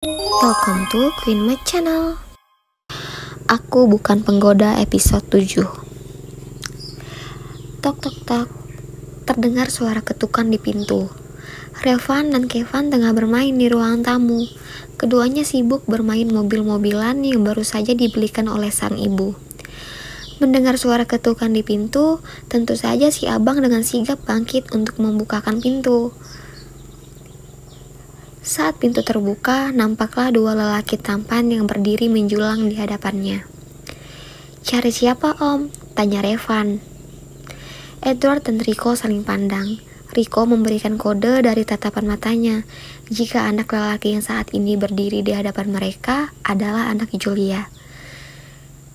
Welcome to Queen Mate Channel. Aku bukan penggoda episode 7. Tok tok tok. Terdengar suara ketukan di pintu. Revan dan Kevin tengah bermain di ruang tamu. Keduanya sibuk bermain mobil-mobilan yang baru saja dibelikan oleh sang ibu. Mendengar suara ketukan di pintu, tentu saja si abang dengan sigap bangkit untuk membukakan pintu. Saat pintu terbuka, nampaklah dua lelaki tampan yang berdiri menjulang di hadapannya. "Cari siapa, Om?" tanya Revan. Edward dan Rico saling pandang. Rico memberikan kode dari tatapan matanya jika anak lelaki yang saat ini berdiri di hadapan mereka adalah anak Julia.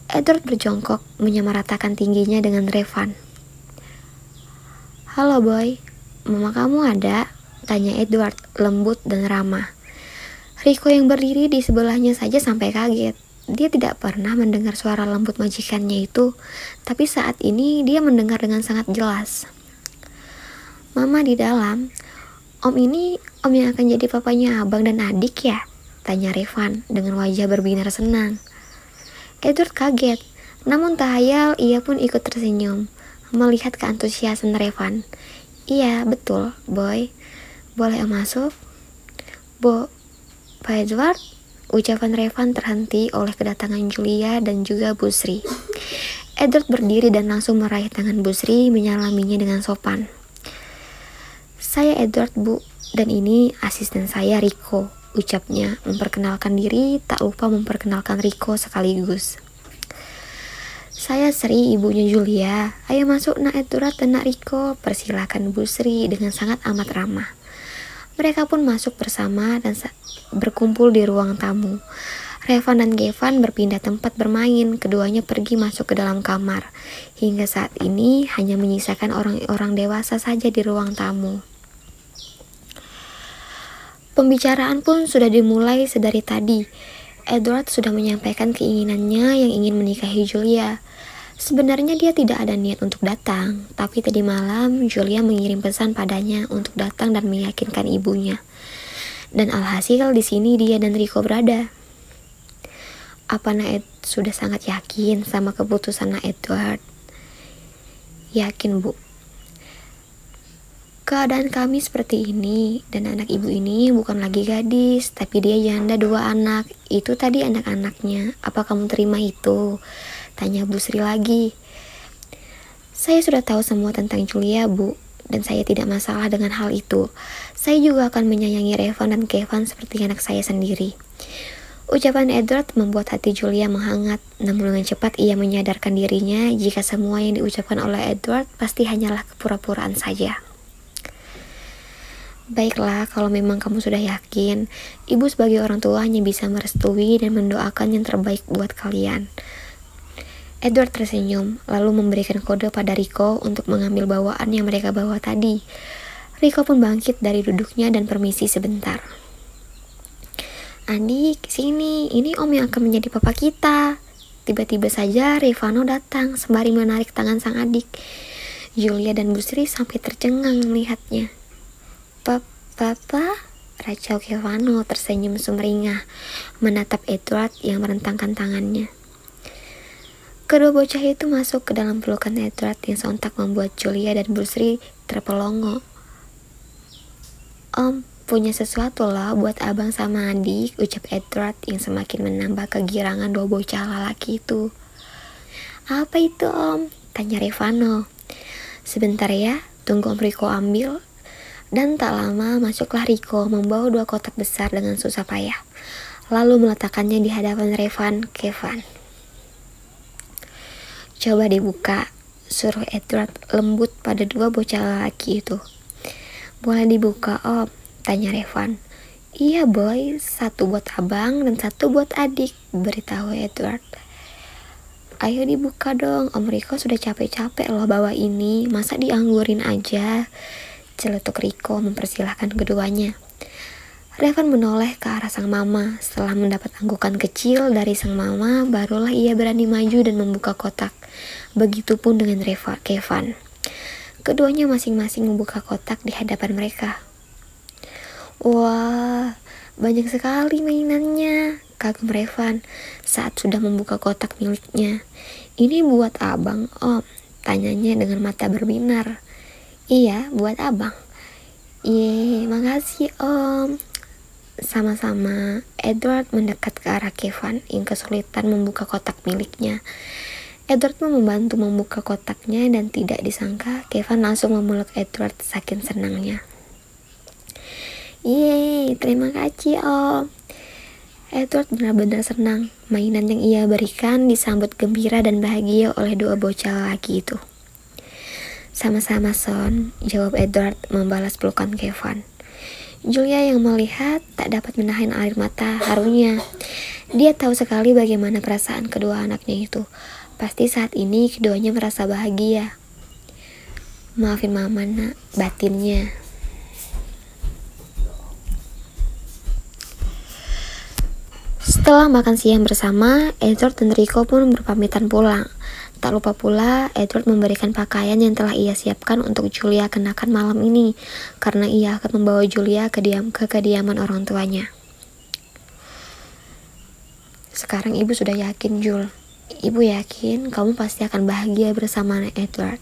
Edward berjongkok menyamaratakan tingginya dengan Revan. "Halo boy, mama kamu ada?" tanya Edward, lembut dan ramah. Rico yang berdiri di sebelahnya saja sampai kaget. Dia tidak pernah mendengar suara lembut majikannya itu, tapi saat ini dia mendengar dengan sangat jelas. "Mama di dalam. Om ini om yang akan jadi papanya abang dan adik ya?" tanya Revan dengan wajah berbinar senang. Edward kaget, namun tak hayal ia pun ikut tersenyum, melihat keantusiasan Revan. "Iya, betul, boy. Boleh om masuk?" Pak Edward?" Ucapan Revan terhenti oleh kedatangan Julia dan juga Bu Sri. Edward berdiri dan langsung meraih tangan Bu Sri, menyalaminya dengan sopan. "Saya Edward, Bu, dan ini asisten saya Rico," ucapnya, memperkenalkan diri, tak lupa memperkenalkan Rico sekaligus. "Saya Sri, ibunya Julia. Ayo masuk nak Edward dan nak Rico," persilakan Bu Sri dengan sangat amat ramah. Mereka pun masuk bersama dan berkumpul di ruang tamu. Revan dan Kevin berpindah tempat bermain, keduanya pergi masuk ke dalam kamar. Hingga saat ini hanya menyisakan orang-orang dewasa saja di ruang tamu. Pembicaraan pun sudah dimulai sedari tadi. Edward sudah menyampaikan keinginannya yang ingin menikahi Julia. Sebenarnya dia tidak ada niat untuk datang, tapi tadi malam Julia mengirim pesan padanya untuk datang dan meyakinkan ibunya. Dan alhasil di sini dia dan Rico berada. Apa Naed sudah sangat yakin sama keputusan Edward? "Yakin, Bu. Keadaan kami seperti ini, dan anak ibu ini bukan lagi gadis, tapi dia janda 2 anak. Itu tadi anak-anaknya. Apa kamu terima itu?" tanya Bu Sri lagi. "Saya sudah tahu semua tentang Julia, Bu, dan saya tidak masalah dengan hal itu. Saya juga akan menyayangi Revan dan Kevin seperti anak saya sendiri." Ucapan Edward membuat hati Julia menghangat, namun dengan cepat ia menyadarkan dirinya jika semua yang diucapkan oleh Edward pasti hanyalah kepura-puraan saja. "Baiklah, kalau memang kamu sudah yakin, ibu sebagai orang tua hanya bisa merestui dan mendoakan yang terbaik buat kalian." Edward tersenyum, lalu memberikan kode pada Rico untuk mengambil bawaan yang mereka bawa tadi. Rico pun bangkit dari duduknya dan permisi sebentar. "Adik, sini, ini om yang akan menjadi papa kita." Tiba-tiba saja Revano datang sembari menarik tangan sang adik. Julia dan Bu Sri sampai tercengang melihatnya. Papa?" racau Kevano tersenyum sumringah, menatap Edward yang merentangkan tangannya. Kedua bocah itu masuk ke dalam pelukan Edward yang sontak membuat Julia dan Bu Sri terpelongo. "Om, punya sesuatu loh buat abang sama adik," ucap Edward yang semakin menambah kegirangan dua bocah lelaki itu. "Apa itu, Om?" tanya Revano. "Sebentar ya, tunggu Om Rico ambil." Dan tak lama masuklah Rico membawa 2 kotak besar dengan susah payah, lalu meletakkannya di hadapan Revan Kevin. "Coba dibuka," suruh Edward lembut pada 2 bocah lelaki itu. "Boleh dibuka, Om?" tanya Revan. "Iya boy, 1 buat abang dan 1 buat adik," beritahu Edward. "Ayo dibuka dong, Om Rico sudah capek-capek loh bawa ini, masa dianggurin aja?" celetuk Rico mempersilahkan keduanya. Revan menoleh ke arah sang mama. Setelah mendapat anggukan kecil dari sang mama, barulah ia berani maju dan membuka kotak. Begitupun dengan Kevin. Keduanya masing-masing membuka kotak di hadapan mereka. Wah, Banyak sekali mainannya, kagum Revan saat sudah membuka kotak miliknya. Ini buat abang, Om, tanyanya dengan mata berbinar. Iya, buat abang. Ye, makasih Om. Sama-sama, Edward mendekat ke arah Kevin yang kesulitan membuka kotak miliknya. Edward pun membantu membuka kotaknya dan tidak disangka Kevin langsung memeluk Edward saking senangnya. Yeay, terima kasih Om. Edward benar-benar senang. Mainan yang ia berikan disambut gembira dan bahagia oleh dua bocah lagi itu. Sama-sama Son, jawab Edward membalas pelukan Kevin. Julia yang melihat tak dapat menahan air mata harunya. Dia tahu sekali bagaimana perasaan kedua anaknya itu. Pasti saat ini keduanya merasa bahagia. Maafin mama nak, batinnya. Setelah makan siang bersama, Edward dan Rico pun berpamitan pulang. Tak lupa pula, Edward memberikan pakaian yang telah ia siapkan untuk Julia kenakan malam ini, karena ia akan membawa Julia ke kediaman orang tuanya. Sekarang ibu sudah yakin, Jul. Ibu yakin kamu pasti akan bahagia bersama Edward,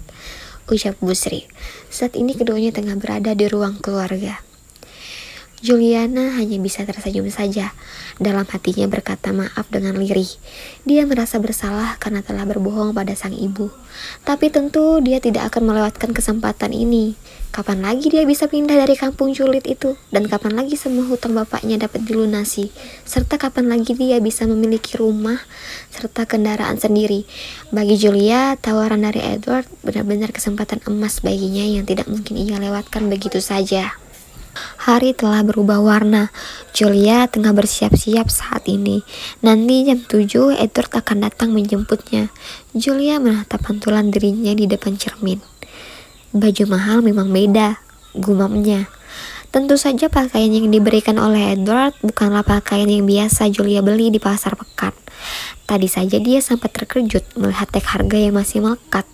ucap Bu Sri. Saat ini keduanya tengah berada di ruang keluarga. Juliana hanya bisa tersenyum saja. Dalam hatinya berkata maaf dengan lirih. Dia merasa bersalah karena telah berbohong pada sang ibu. Tapi tentu dia tidak akan melewatkan kesempatan ini. Kapan lagi dia bisa pindah dari kampung julid itu? Dan kapan lagi semua hutang bapaknya dapat dilunasi? Serta kapan lagi dia bisa memiliki rumah serta kendaraan sendiri? Bagi Julia, tawaran dari Edward benar-benar kesempatan emas baginya yang tidak mungkin ia lewatkan begitu saja. Hari telah berubah warna. Julia tengah bersiap-siap saat ini. Nanti jam 7 Edward akan datang menjemputnya. Julia menatap pantulan dirinya di depan cermin. Baju mahal memang beda, gumamnya. Tentu saja pakaian yang diberikan oleh Edward bukanlah pakaian yang biasa Julia beli di pasar pekan. Tadi saja dia sempat terkejut melihat tag harga yang masih melekat,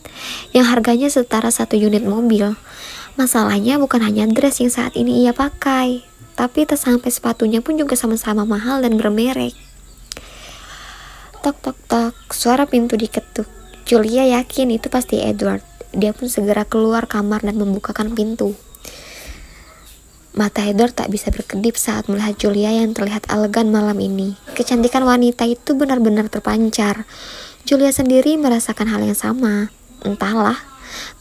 yang harganya setara 1 unit mobil. Masalahnya bukan hanya dress yang saat ini ia pakai, tapi tas sampai sepatunya pun juga sama-sama mahal dan bermerek. Tok tok tok, suara pintu diketuk. Julia yakin itu pasti Edward. Dia pun segera keluar kamar dan membukakan pintu. Mata Edward tak bisa berkedip saat melihat Julia yang terlihat elegan malam ini. Kecantikan wanita itu benar-benar terpancar. Julia sendiri merasakan hal yang sama. Entahlah.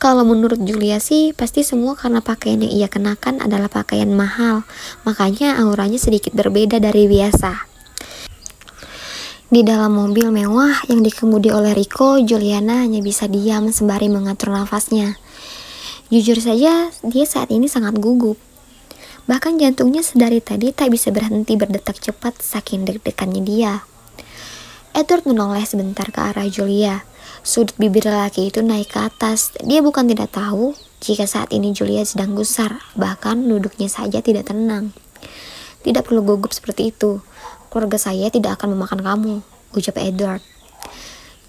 Kalau menurut Julia sih, pasti semua karena pakaian yang ia kenakan adalah pakaian mahal. Makanya auranya sedikit berbeda dari biasa. Di dalam mobil mewah yang dikemudi oleh Rico, Juliana hanya bisa diam sembari mengatur nafasnya. Jujur saja, dia saat ini sangat gugup. Bahkan jantungnya sedari tadi tak bisa berhenti berdetak cepat saking deg-degannya dia. Edward menoleh sebentar ke arah Julia. Sudut bibir lelaki itu naik ke atas. Dia bukan tidak tahu jika saat ini Julia sedang gusar, bahkan duduknya saja tidak tenang. Tidak perlu gugup seperti itu. Keluarga saya tidak akan memakan kamu, ucap Edward.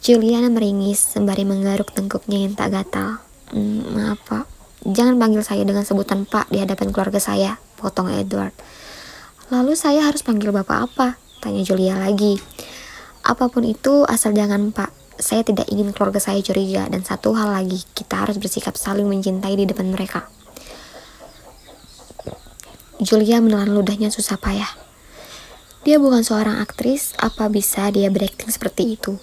Juliana meringis sembari menggaruk tengkuknya yang tak gatal. Maaf Pak, jangan panggil saya dengan sebutan Pak di hadapan keluarga saya, potong Edward. Lalu saya harus panggil Bapak apa? Tanya Julia lagi. Apapun itu asal jangan Pak. Saya tidak ingin keluarga saya curiga, dan satu hal lagi, kita harus bersikap saling mencintai di depan mereka. Julia menelan ludahnya susah payah. Dia bukan seorang aktris, apa bisa dia berakting seperti itu?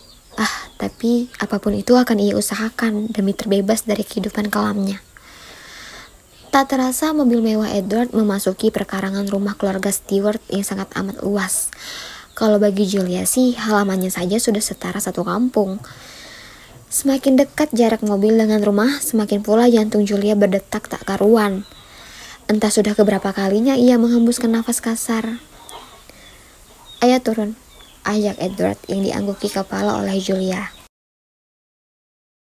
Tapi apapun itu akan ia usahakan demi terbebas dari kehidupan kelamnya. Tak terasa mobil mewah Edward memasuki perkarangan rumah keluarga Stewart yang sangat amat luas. Kalau bagi Julia sih, halamannya saja sudah setara satu kampung. Semakin dekat jarak mobil dengan rumah, semakin pula jantung Julia berdetak tak karuan. Entah sudah keberapa kalinya ia menghembuskan nafas kasar. Ayo turun, ajak Edward yang diangguki kepala oleh Julia.